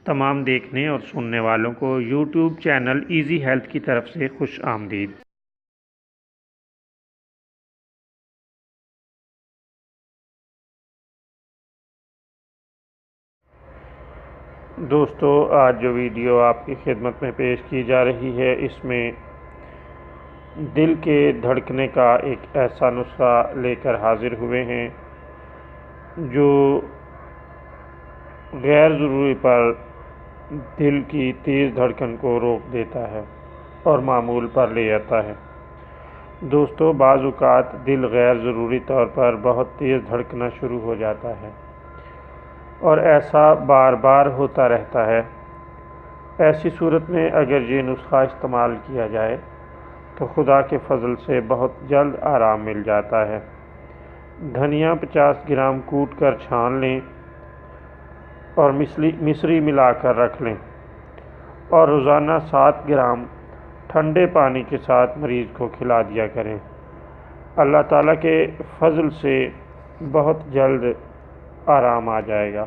تمام دیکھنے اور سننے والوں کو یوٹیوب چینل ایزی ہیلتھ کی طرف سے خوش آمدید۔ دوستو، آج جو ویڈیو آپ کی خدمت میں پیش کی جا رہی ہے، اس میں دل کے دھڑکنے کا ایک ایسا نسخہ لے کر حاضر ہوئے ہیں جو غیر ضروری پر دل کی تیز دھڑکن کو روک دیتا ہے اور معمول پر لے آتا ہے۔ دوستو، بعض اوقات دل غیر ضروری طور پر بہت تیز دھڑکنا شروع ہو جاتا ہے اور ایسا بار بار ہوتا رہتا ہے۔ ایسی صورت میں اگر یہ نسخہ استعمال کیا جائے تو خدا کے فضل سے بہت جلد آرام مل جاتا ہے۔ دھنیا 50 گرام کوٹ کر چھان لیں اور مصری ملا کر رکھ لیں اور روزانہ 7 گرام ٹھنڈے پانی کے ساتھ مریض کو کھلا دیا کریں۔ اللہ تعالیٰ کے فضل سے بہت جلد آرام آ جائے گا۔